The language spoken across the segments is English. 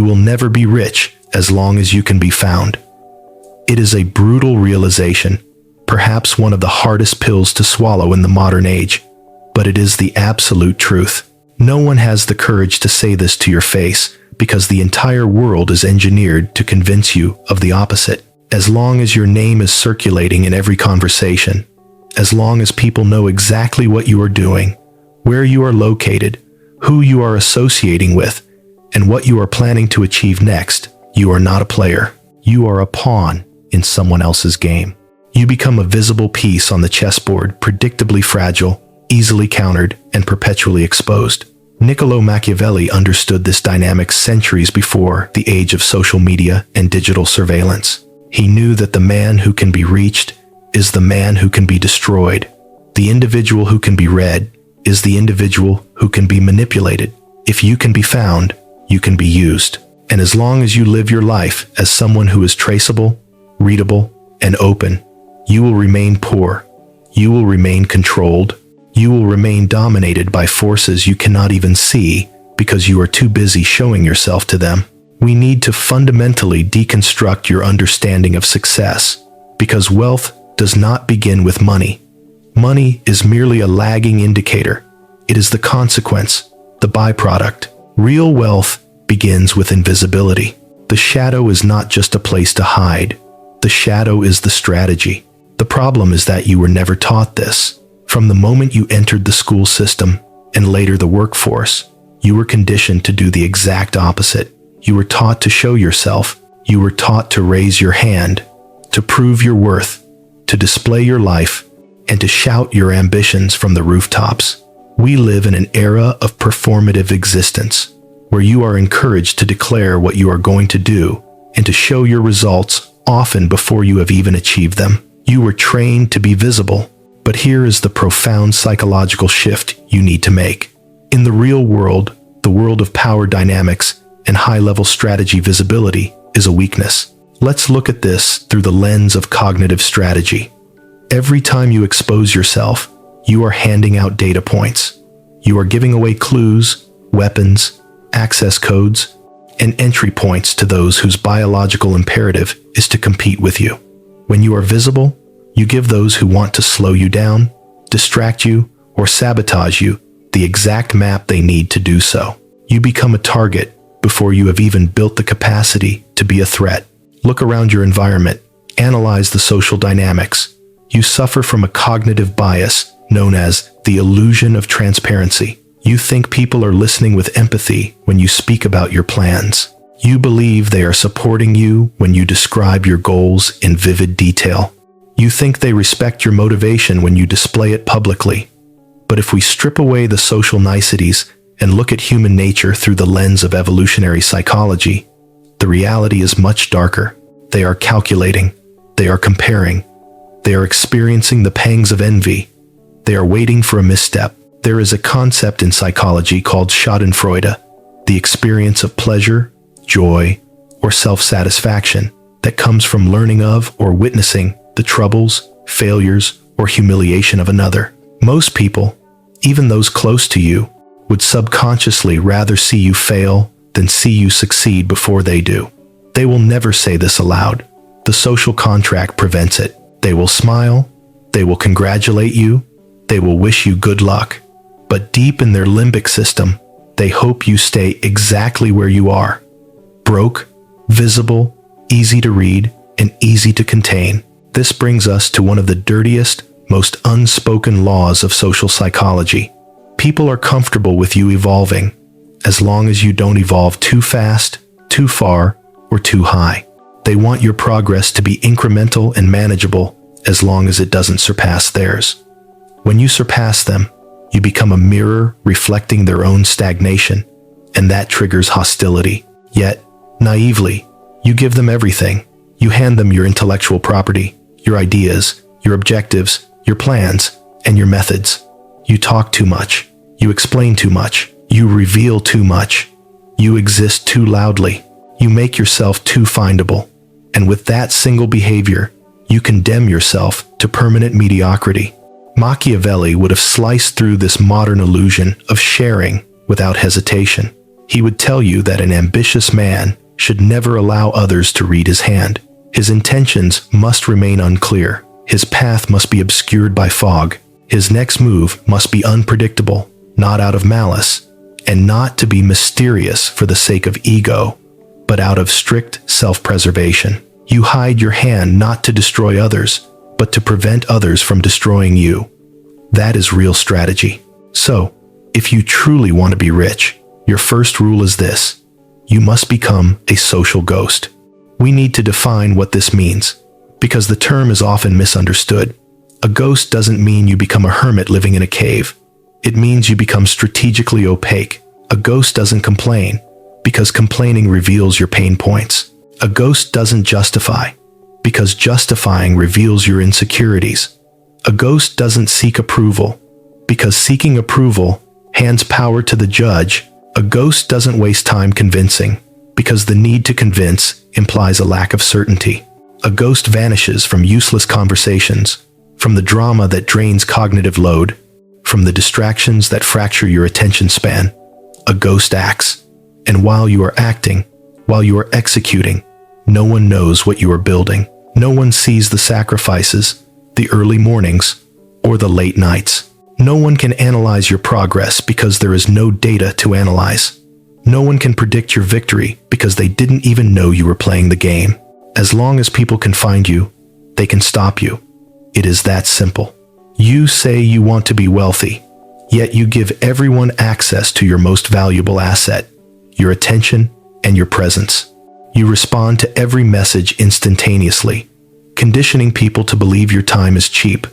will never be rich as long as you can be found. It is a brutal realization, perhaps one of the hardest pills to swallow in the modern age, but it is the absolute truth. No one has the courage to say this to your face because the entire world is engineered to convince you of the opposite. As long as your name is circulating in every conversation, as long as people know exactly what you are doing, where you are located, who you are associating with, and what you are planning to achieve next, you are not a player. You are a pawn in someone else's game. You become a visible piece on the chessboard, predictably fragile, easily countered, and perpetually exposed. Niccolo Machiavelli understood this dynamic centuries before the age of social media and digital surveillance. He knew that the man who can be reached is the man who can be destroyed. The individual who can be read is the individual who can be manipulated. If you can be found, you can be used. And as long as you live your life as someone who is traceable, readable, and open, you will remain poor. You will remain controlled. You will remain dominated by forces you cannot even see because you are too busy showing yourself to them. We need to fundamentally deconstruct your understanding of success, because wealth does not begin with money. Money is merely a lagging indicator. It is the consequence, the byproduct. Real wealth begins with invisibility. The shadow is not just a place to hide. The shadow is the strategy. The problem is that you were never taught this. From the moment you entered the school system and later the workforce, you were conditioned to do the exact opposite. You were taught to show yourself. You were taught to raise your hand, to prove your worth, to display your life, and to shout your ambitions from the rooftops. We live in an era of performative existence, where you are encouraged to declare what you are going to do and to show your results often before you have even achieved them. You were trained to be visible, but here is the profound psychological shift you need to make. In the real world, the world of power dynamics and high-level strategy, visibility is a weakness. Let's look at this through the lens of cognitive strategy. Every time you expose yourself, you are handing out data points. You are giving away clues, weapons, access codes, and entry points to those whose biological imperative is to compete with you. When you are visible, you give those who want to slow you down, distract you, or sabotage you the exact map they need to do so. You become a target before you have even built the capacity to be a threat. Look around your environment. Analyze the social dynamics. You suffer from a cognitive bias known as the illusion of transparency. You think people are listening with empathy when you speak about your plans. You believe they are supporting you when you describe your goals in vivid detail. You think they respect your motivation when you display it publicly. But if we strip away the social niceties and look at human nature through the lens of evolutionary psychology, the reality is much darker. They are calculating. They are comparing. They are experiencing the pangs of envy. They are waiting for a misstep. There is a concept in psychology called schadenfreude, the experience of pleasure, joy, or self-satisfaction that comes from learning of or witnessing the troubles, failures, or humiliation of another. Most people, even those close to you, would subconsciously rather see you fail than see you succeed before they do. They will never say this aloud. The social contract prevents it. They will smile, they will congratulate you, they will wish you good luck. But deep in their limbic system, they hope you stay exactly where you are. Broke, visible, easy to read, and easy to contain. This brings us to one of the dirtiest, most unspoken laws of social psychology. People are comfortable with you evolving, as long as you don't evolve too fast, too far, or too high. They want your progress to be incremental and manageable, as long as it doesn't surpass theirs. When you surpass them, you become a mirror reflecting their own stagnation, and that triggers hostility. Yet, naively, you give them everything. You hand them your intellectual property, your ideas, your objectives, your plans, and your methods. You talk too much. You explain too much. You reveal too much. You exist too loudly. You make yourself too findable. And with that single behavior, you condemn yourself to permanent mediocrity. Machiavelli would have sliced through this modern illusion of sharing without hesitation. He would tell you that an ambitious man should never allow others to read his hand. His intentions must remain unclear. His path must be obscured by fog. His next move must be unpredictable, not out of malice, and not to be mysterious for the sake of ego, but out of strict self-preservation. You hide your hand not to destroy others, but to prevent others from destroying you. That is real strategy. So, if you truly want to be rich, your first rule is this: you must become a social ghost. We need to define what this means, because the term is often misunderstood. A ghost doesn't mean you become a hermit living in a cave. It means you become strategically opaque. A ghost doesn't complain, because complaining reveals your pain points. A ghost doesn't justify, because justifying reveals your insecurities. A ghost doesn't seek approval, because seeking approval hands power to the judge. A ghost doesn't waste time convincing, because the need to convince implies a lack of certainty. A ghost vanishes from useless conversations, from the drama that drains cognitive load, from the distractions that fracture your attention span. A ghost acts, and while you are acting, while you are executing, no one knows what you are building. No one sees the sacrifices, the early mornings, or the late nights. No one can analyze your progress because there is no data to analyze. No one can predict your victory because they didn't even know you were playing the game. As long as people can find you, they can stop you. It is that simple. You say you want to be wealthy, yet you give everyone access to your most valuable asset, your attention and your presence. You respond to every message instantaneously, conditioning people to believe your time is cheap.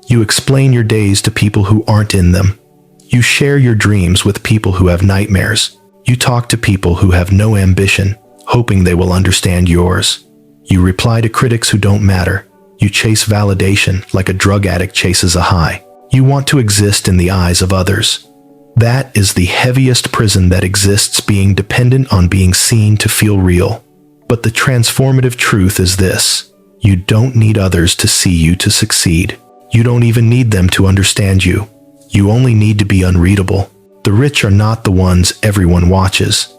You explain your days to people who aren't in them. You share your dreams with people who have nightmares. You talk to people who have no ambition, hoping they will understand yours. You reply to critics who don't matter. You chase validation like a drug addict chases a high. You want to exist in the eyes of others. That is the heaviest prison that exists, being dependent on being seen to feel real. But the transformative truth is this: you don't need others to see you to succeed. You don't even need them to understand you. You only need to be unreadable. The rich are not the ones everyone watches.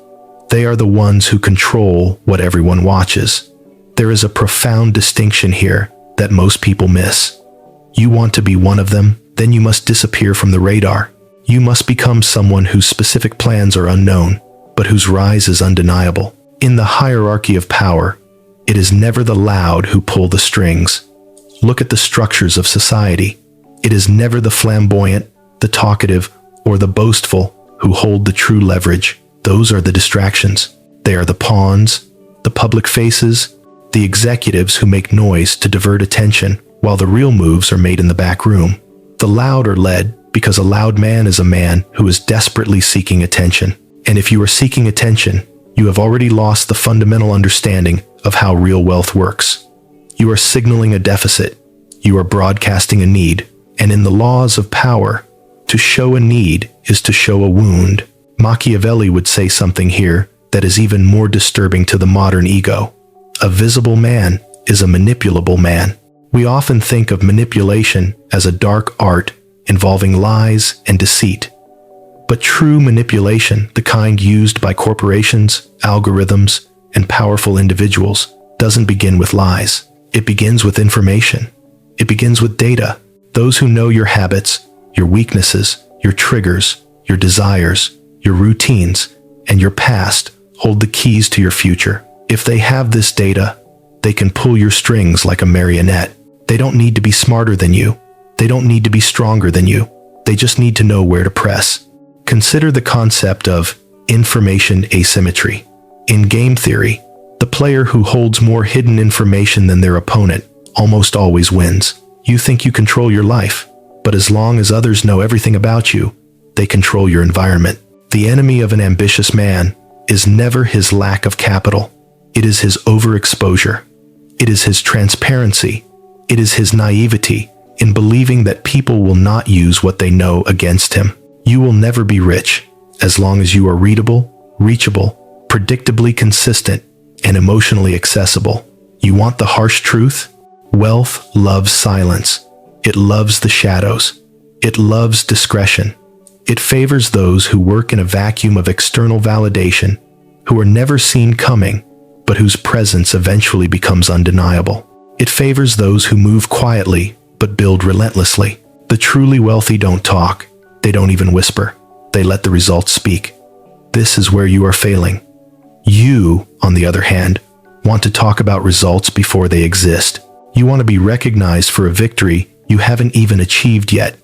They are the ones who control what everyone watches. There is a profound distinction here that most people miss. You want to be one of them, then you must disappear from the radar. You must become someone whose specific plans are unknown, but whose rise is undeniable. In the hierarchy of power, it is never the loud who pull the strings. Look at the structures of society. It is never the flamboyant, the talkative, or the boastful who hold the true leverage. Those are the distractions. They are the pawns, the public faces, the executives who make noise to divert attention, while the real moves are made in the back room. The loud are led because a loud man is a man who is desperately seeking attention. And if you are seeking attention, you have already lost the fundamental understanding of how real wealth works. You are signaling a deficit. You are broadcasting a need. And in the laws of power, to show a need is to show a wound. Machiavelli would say something here that is even more disturbing to the modern ego. A visible man is a manipulable man. We often think of manipulation as a dark art involving lies and deceit. But true manipulation, the kind used by corporations, algorithms, and powerful individuals, doesn't begin with lies. It begins with information. It begins with data. Those who know your habits, your weaknesses, your triggers, your desires, your routines, and your past hold the keys to your future. If they have this data, they can pull your strings like a marionette. They don't need to be smarter than you. They don't need to be stronger than you. They just need to know where to press. Consider the concept of information asymmetry. In game theory, the player who holds more hidden information than their opponent almost always wins. You think you control your life, but as long as others know everything about you, they control your environment. The enemy of an ambitious man is never his lack of capital. It is his overexposure. It is his transparency. It is his naivety in believing that people will not use what they know against him. You will never be rich as long as you are readable, reachable, predictably consistent, and emotionally accessible. You want the harsh truth? Wealth loves silence. It loves the shadows. It loves discretion. It favors those who work in a vacuum of external validation, who are never seen coming, but whose presence eventually becomes undeniable. It favors those who move quietly, but build relentlessly. The truly wealthy don't talk. They don't even whisper. They let the results speak. This is where you are failing. You, on the other hand, want to talk about results before they exist. You want to be recognized for a victory you haven't even achieved yet.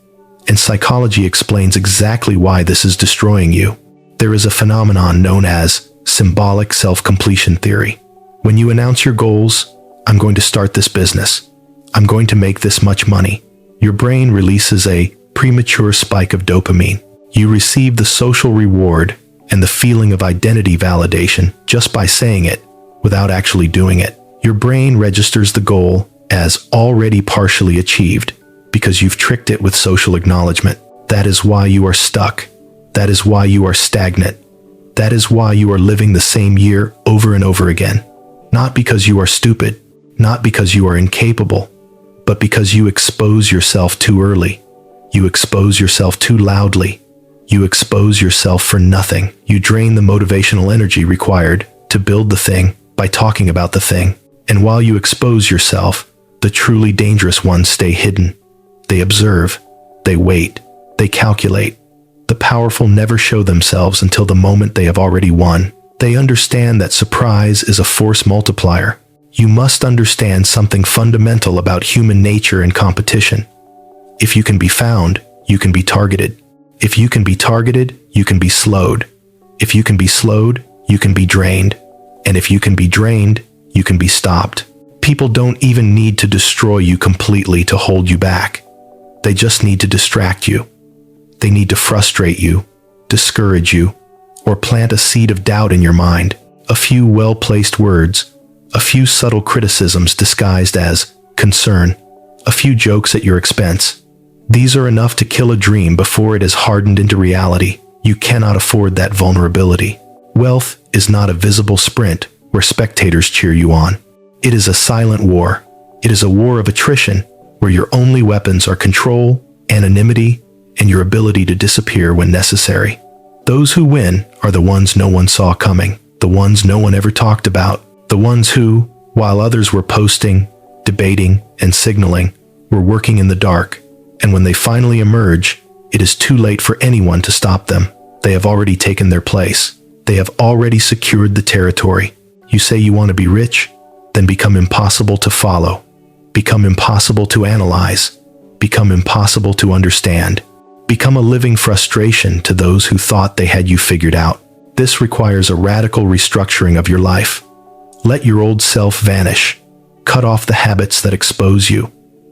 And psychology explains exactly why this is destroying you. There is a phenomenon known as symbolic self-completion theory. When you announce your goals, I'm going to start this business, I'm going to make this much money, your brain releases a premature spike of dopamine. You receive the social reward and the feeling of identity validation just by saying it, without actually doing it. Your brain registers the goal as already partially achieved because you've tricked it with social acknowledgement. That is why you are stuck. That is why you are stagnant. That is why you are living the same year over and over again. Not because you are stupid, not because you are incapable, but because you expose yourself too early. You expose yourself too loudly. You expose yourself for nothing. You drain the motivational energy required to build the thing by talking about the thing. And while you expose yourself, the truly dangerous ones stay hidden. They observe, they wait, they calculate. The powerful never show themselves until the moment they have already won. They understand that surprise is a force multiplier. You must understand something fundamental about human nature and competition. If you can be found, you can be targeted. If you can be targeted, you can be slowed. If you can be slowed, you can be drained. And if you can be drained, you can be stopped. People don't even need to destroy you completely to hold you back. They just need to distract you. They need to frustrate you, discourage you, or plant a seed of doubt in your mind. A few well-placed words, a few subtle criticisms disguised as concern, a few jokes at your expense. These are enough to kill a dream before it is hardened into reality. You cannot afford that vulnerability. Wealth is not a visible sprint where spectators cheer you on. It is a silent war. It is a war of attrition where your only weapons are control, anonymity, and your ability to disappear when necessary. Those who win are the ones no one saw coming, the ones no one ever talked about, the ones who, while others were posting, debating, and signaling, were working in the dark, and when they finally emerge, it is too late for anyone to stop them. They have already taken their place. They have already secured the territory. You say you want to be rich? Then become impossible to follow. Become impossible to analyze. Become impossible to understand. Become a living frustration to those who thought they had you figured out. This requires a radical restructuring of your life. Let your old self vanish. Cut off the habits that expose you.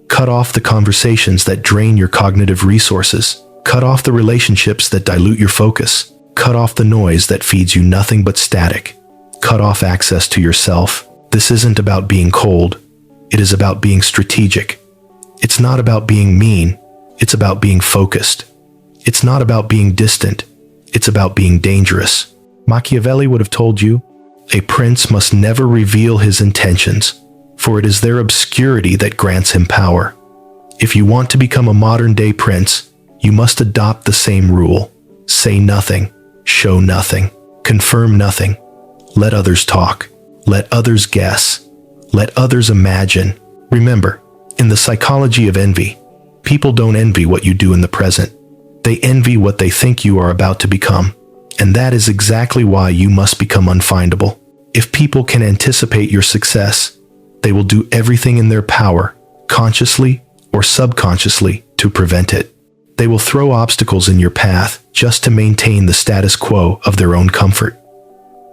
Cut off the conversations that drain your cognitive resources. Cut off the relationships that dilute your focus. Cut off the noise that feeds you nothing but static. Cut off access to yourself. This isn't about being cold. It is about being strategic. It's not about being mean. It's about being focused. It's not about being distant. It's about being dangerous. Machiavelli would have told you, a prince must never reveal his intentions, for it is their obscurity that grants him power. If you want to become a modern-day prince, you must adopt the same rule. Say nothing, show nothing, confirm nothing. Let others talk. Let others guess. Let others imagine. Remember, in the psychology of envy, people don't envy what you do in the present. They envy what they think you are about to become. And that is exactly why you must become unfindable. If people can anticipate your success, they will do everything in their power, consciously or subconsciously, to prevent it. They will throw obstacles in your path just to maintain the status quo of their own comfort.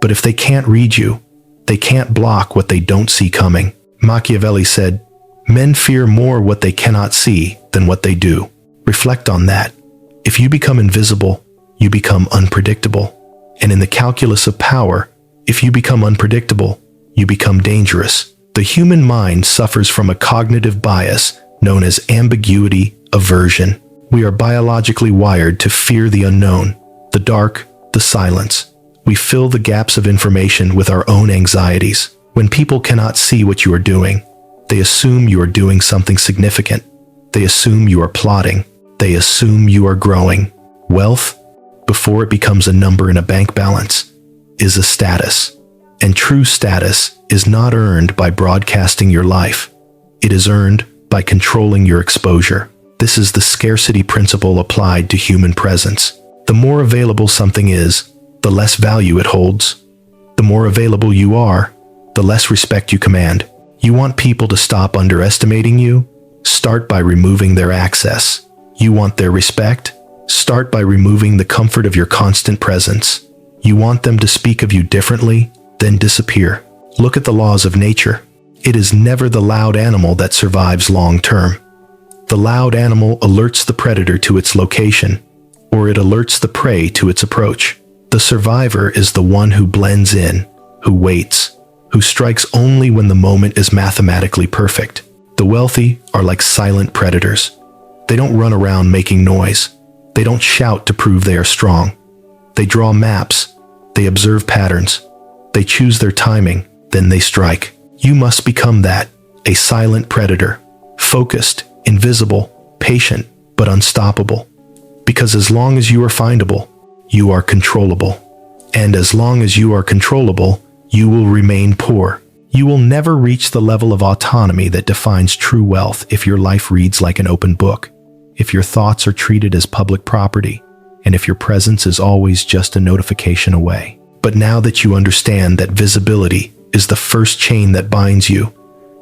But if they can't read you, they can't block what they don't see coming. Machiavelli said, "Men fear more what they cannot see than what they do." Reflect on that. If you become invisible, you become unpredictable. And in the calculus of power, if you become unpredictable, you become dangerous. The human mind suffers from a cognitive bias known as ambiguity aversion. We are biologically wired to fear the unknown, the dark, the silence. We fill the gaps of information with our own anxieties. When people cannot see what you are doing, they assume you are doing something significant. They assume you are plotting. They assume you are growing. Wealth, before it becomes a number in a bank balance, is a status. And true status is not earned by broadcasting your life. It is earned by controlling your exposure. This is the scarcity principle applied to human presence. The more available something is, the less value it holds. The more available you are, the less respect you command. You want people to stop underestimating you? Start by removing their access. You want their respect? Start by removing the comfort of your constant presence. You want them to speak of you differently? Then disappear. Look at the laws of nature. It is never the loud animal that survives long term. The loud animal alerts the predator to its location, or it alerts the prey to its approach. The survivor is the one who blends in, who waits, who strikes only when the moment is mathematically perfect. The wealthy are like silent predators. They don't run around making noise. They don't shout to prove they are strong. They draw maps. They observe patterns. They choose their timing, then they strike. You must become that, a silent predator, focused, invisible, patient, but unstoppable. Because as long as you are findable, you are controllable. And as long as you are controllable, you will remain poor. You will never reach the level of autonomy that defines true wealth if your life reads like an open book, if your thoughts are treated as public property, and if your presence is always just a notification away. But now that you understand that visibility is the first chain that binds you,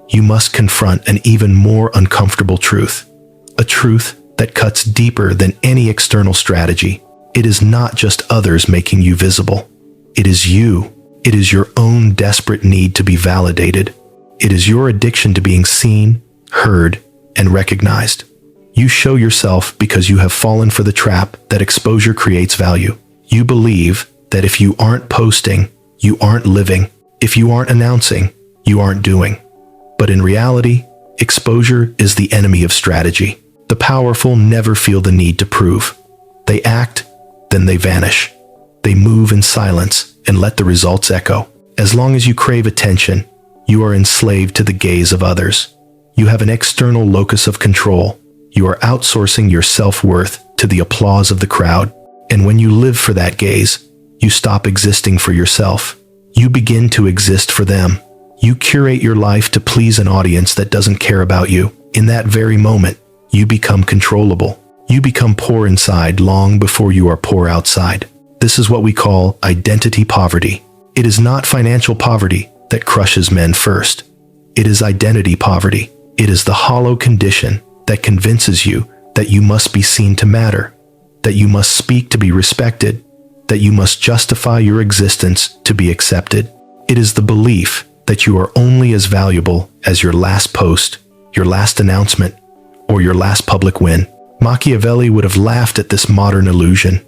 you must confront an even more uncomfortable truth. A truth that cuts deeper than any external strategy. It is not just others making you visible. It is you. It is your own desperate need to be validated. It is your addiction to being seen, heard, and recognized. You show yourself because you have fallen for the trap that exposure creates value. You believe that if you aren't posting, you aren't living. If you aren't announcing, you aren't doing. But in reality, exposure is the enemy of strategy. The powerful never feel the need to prove. They act, then they vanish. They move in silence and let the results echo. As long as you crave attention, you are enslaved to the gaze of others. You have an external locus of control. You are outsourcing your self-worth to the applause of the crowd. And when you live for that gaze, you stop existing for yourself. You begin to exist for them. You curate your life to please an audience that doesn't care about you. In that very moment, you become controllable. You become poor inside long before you are poor outside. This is what we call identity poverty. It is not financial poverty that crushes men first. It is identity poverty. It is the hollow condition that convinces you that you must be seen to matter, that you must speak to be respected, that you must justify your existence to be accepted. It is the belief that you are only as valuable as your last post, your last announcement, or your last public win. Machiavelli would have laughed at this modern illusion.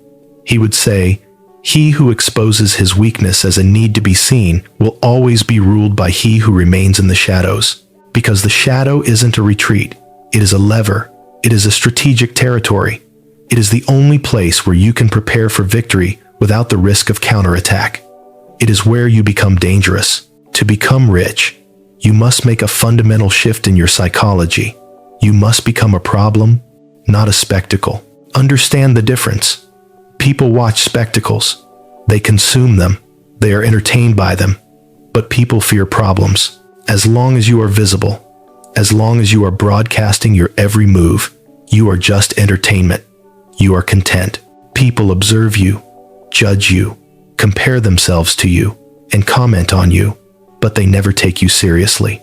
He would say, "He who exposes his weakness as a need to be seen will always be ruled by he who remains in the shadows." Because the shadow isn't a retreat. It is a lever. It is a strategic territory. It is the only place where you can prepare for victory without the risk of counterattack. It is where you become dangerous. To become rich, you must make a fundamental shift in your psychology. You must become a problem, not a spectacle. Understand the difference. People watch spectacles. They consume them. They are entertained by them. But people fear problems. As long as you are visible, as long as you are broadcasting your every move, you are just entertainment. You are content. People observe you, judge you, compare themselves to you, and comment on you, but they never take you seriously.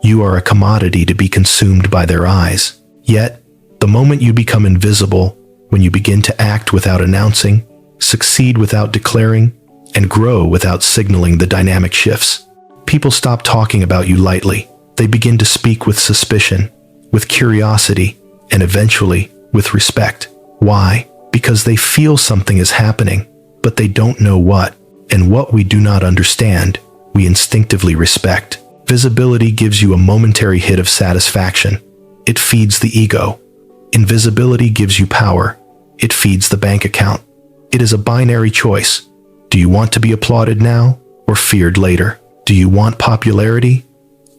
You are a commodity to be consumed by their eyes. Yet, the moment you become invisible, when you begin to act without announcing, succeed without declaring, and grow without signaling, the dynamic shifts. People stop talking about you lightly. They begin to speak with suspicion, with curiosity, and eventually with respect. Why? Because they feel something is happening, but they don't know what. And what we do not understand, we instinctively respect. Visibility gives you a momentary hit of satisfaction. It feeds the ego. Invisibility gives you power. It feeds the bank account. It is a binary choice. Do you want to be applauded now or feared later? Do you want popularity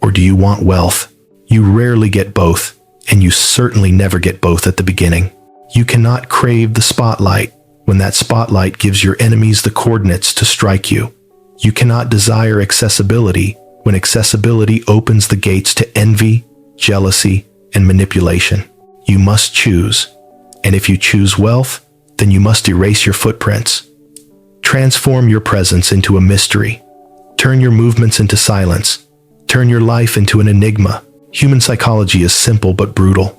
or do you want wealth? You rarely get both, and you certainly never get both at the beginning. You cannot crave the spotlight when that spotlight gives your enemies the coordinates to strike you. You cannot desire accessibility when accessibility opens the gates to envy, jealousy, and manipulation. You must choose. And if you choose wealth, then you must erase your footprints. Transform your presence into a mystery. Turn your movements into silence. Turn your life into an enigma. Human psychology is simple but brutal.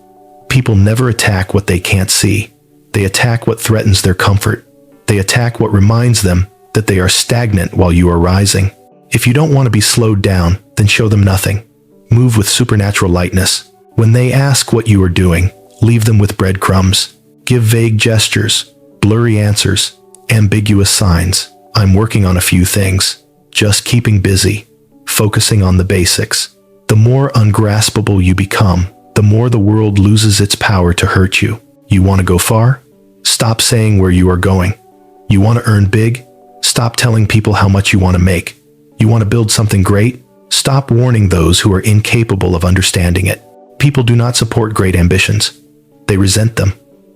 People never attack what they can't see. They attack what threatens their comfort. They attack what reminds them that they are stagnant while you are rising. If you don't want to be slowed down, then show them nothing. Move with supernatural lightness. When they ask what you are doing, leave them with breadcrumbs. Give vague gestures, blurry answers, ambiguous signs. I'm working on a few things. Just keeping busy, focusing on the basics. The more ungraspable you become, the more the world loses its power to hurt you. You want to go far? Stop saying where you are going. You want to earn big? Stop telling people how much you want to make. You want to build something great? Stop warning those who are incapable of understanding it. People do not support great ambitions. They resent them.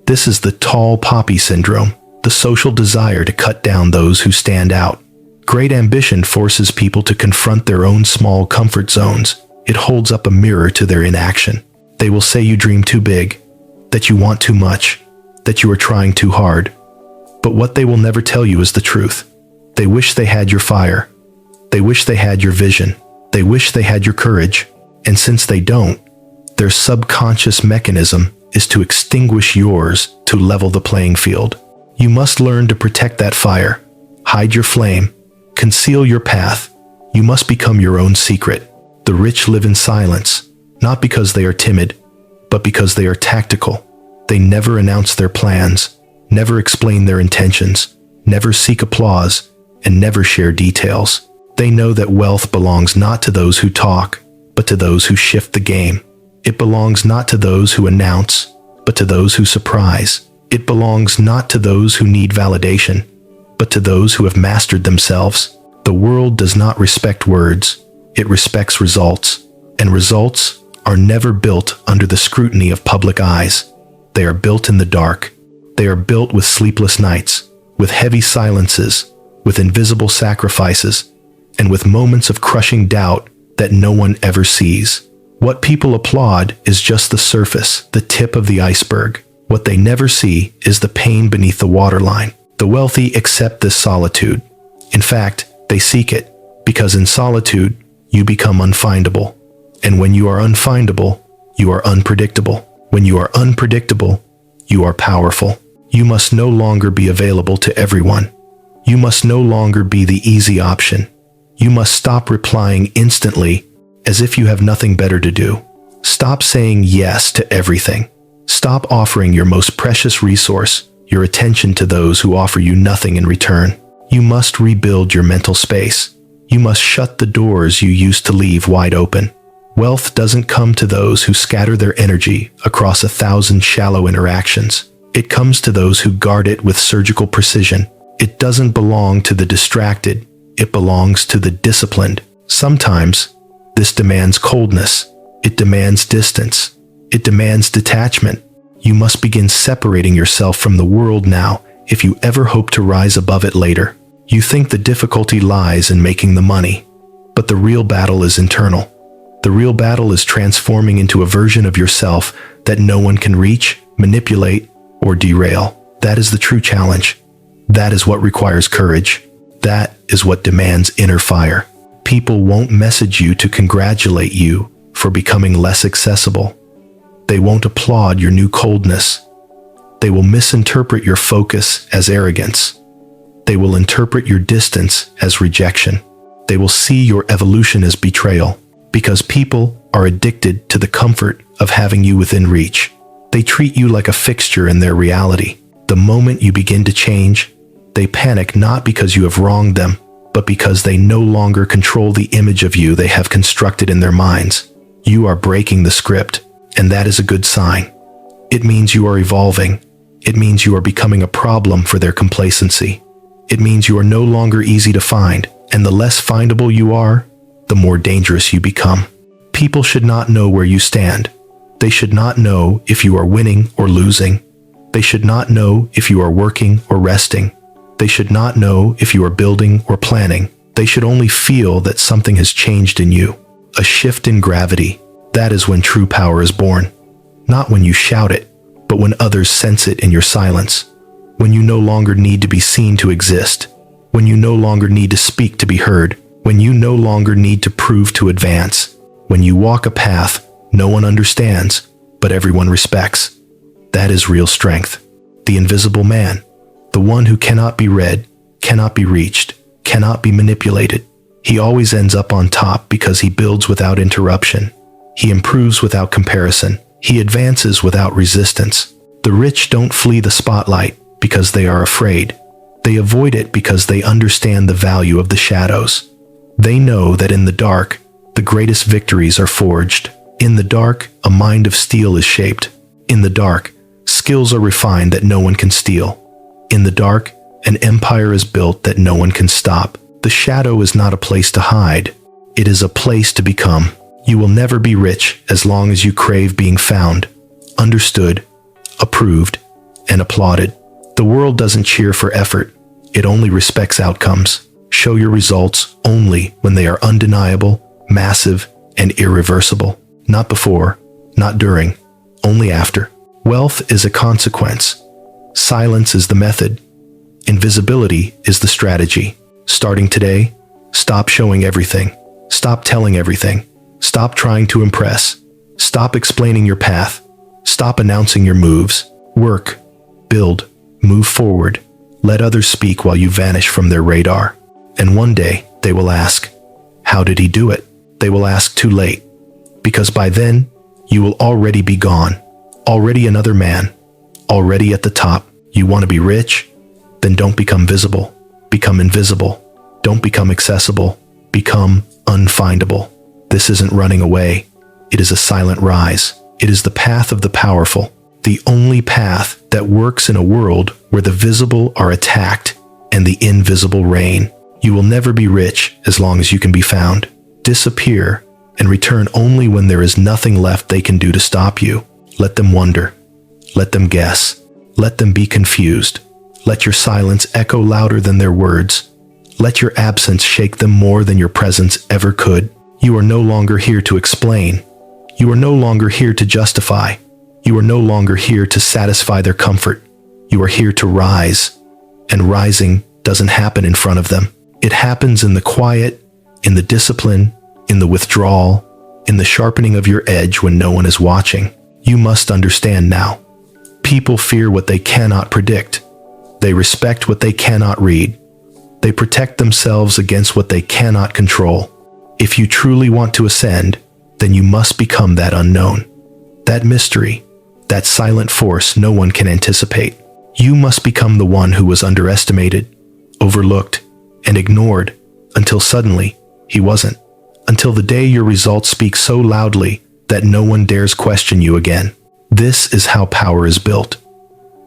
This is the tall poppy syndrome, the social desire to cut down those who stand out. Great ambition forces people to confront their own small comfort zones. It holds up a mirror to their inaction. They will say you dream too big, that you want too much, that you are trying too hard. But what they will never tell you is the truth. They wish they had your fire. They wish they had your vision. They wish they had your courage. And since they don't, their subconscious mechanism is to extinguish yours to level the playing field. You must learn to protect that fire, hide your flame, conceal your path. You must become your own secret. The rich live in silence, not because they are timid, but because they are tactical. They never announce their plans, never explain their intentions, never seek applause, and never share details. They know that wealth belongs not to those who talk, but to those who shift the game. It belongs not to those who announce, but to those who surprise. It belongs not to those who need validation, but to those who have mastered themselves. The world does not respect words, it respects results, and results are never built under the scrutiny of public eyes. They are built in the dark. They are built with sleepless nights, with heavy silences, with invisible sacrifices, and with moments of crushing doubt that no one ever sees. What people applaud is just the surface, the tip of the iceberg. What they never see is the pain beneath the waterline. The wealthy accept this solitude. In fact, they seek it, because in solitude, you become unfindable. And when you are unfindable, you are unpredictable. When you are unpredictable, you are powerful. You must no longer be available to everyone. You must no longer be the easy option. You must stop replying instantly as if you have nothing better to do. Stop saying yes to everything. Stop offering your most precious resource, your attention, to those who offer you nothing in return. You must rebuild your mental space. You must shut the doors you used to leave wide open. Wealth doesn't come to those who scatter their energy across 1,000 shallow interactions. It comes to those who guard it with surgical precision. It doesn't belong to the distracted. It belongs to the disciplined. Sometimes, this demands coldness. It demands distance. It demands detachment. You must begin separating yourself from the world now if you ever hope to rise above it later. You think the difficulty lies in making the money, but the real battle is internal. The real battle is transforming into a version of yourself that no one can reach, manipulate, or derail. That is the true challenge. That is what requires courage. That is what demands inner fire. People won't message you to congratulate you for becoming less accessible. They won't applaud your new coldness. They will misinterpret your focus as arrogance. They will interpret your distance as rejection. They will see your evolution as betrayal, because people are addicted to the comfort of having you within reach. They treat you like a fixture in their reality. The moment you begin to change, they panic not because you have wronged them, but because they no longer control the image of you they have constructed in their minds. You are breaking the script, and that is a good sign. It means you are evolving. It means you are becoming a problem for their complacency. It means you are no longer easy to find, and the less findable you are, the more dangerous you become. People should not know where you stand. They should not know if you are winning or losing. They should not know if you are working or resting. They should not know if you are building or planning. They should only feel that something has changed in you. A shift in gravity. That is when true power is born. Not when you shout it, but when others sense it in your silence. When you no longer need to be seen to exist. When you no longer need to speak to be heard. When you no longer need to prove to advance. When you walk a path no one understands, but everyone respects. That is real strength. The invisible man. The one who cannot be read, cannot be reached, cannot be manipulated. He always ends up on top because he builds without interruption. He improves without comparison. He advances without resistance. The rich don't flee the spotlight because they are afraid. They avoid it because they understand the value of the shadows. They know that in the dark, the greatest victories are forged. In the dark, a mind of steel is shaped. In the dark, skills are refined that no one can steal. In the dark, an empire is built that no one can stop. The shadow is not a place to hide. It is a place to become. You will never be rich as long as you crave being found, understood, approved, and applauded. The world doesn't cheer for effort. It only respects outcomes. Show your results only when they are undeniable, massive, and irreversible. Not before, not during, only after. Wealth is a consequence. Silence is the method. Invisibility is the strategy. Starting today, stop showing everything. Stop telling everything. Stop trying to impress. Stop explaining your path. Stop announcing your moves. Work, build, move forward. Let others speak while you vanish from their radar. And one day, they will ask, how did he do it? They will ask too late. Because by then, you will already be gone. Already another man. Already at the top. You want to be rich? Then don't become visible. Become invisible. Don't become accessible. Become unfindable. This isn't running away. It is a silent rise. It is the path of the powerful. The only path that works in a world where the visible are attacked and the invisible reign. You will never be rich as long as you can be found. Disappear and return only when there is nothing left they can do to stop you. Let them wonder. Let them guess. Let them be confused. Let your silence echo louder than their words. Let your absence shake them more than your presence ever could. You are no longer here to explain. You are no longer here to justify. You are no longer here to satisfy their comfort. You are here to rise. And rising doesn't happen in front of them. It happens in the quiet, in the discipline, in the withdrawal, in the sharpening of your edge when no one is watching. You must understand now. People fear what they cannot predict. They respect what they cannot read. They protect themselves against what they cannot control. If you truly want to ascend, then you must become that unknown. That mystery, that silent force no one can anticipate. You must become the one who was underestimated, overlooked, and ignored until suddenly he wasn't. Until the day your results speak so loudly that no one dares question you again. This is how power is built.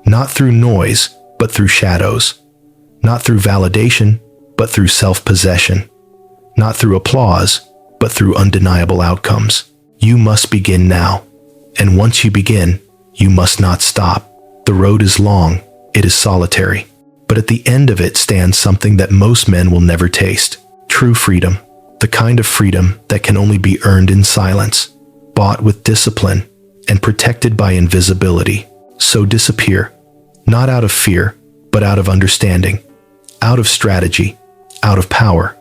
Not through noise, but through shadows. Not through validation, but through self-possession. Not through applause, but through undeniable outcomes. You must begin now. And once you begin, you must not stop. The road is long, it is solitary. But at the end of it stands something that most men will never taste. True freedom. The kind of freedom that can only be earned in silence, bought with discipline, and protected by invisibility. So disappear, not out of fear, but out of understanding, out of strategy, out of power.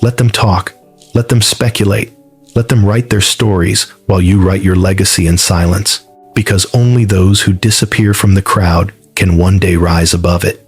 Let them talk, let them speculate, let them write their stories while you write your legacy in silence, because only those who disappear from the crowd can one day rise above it.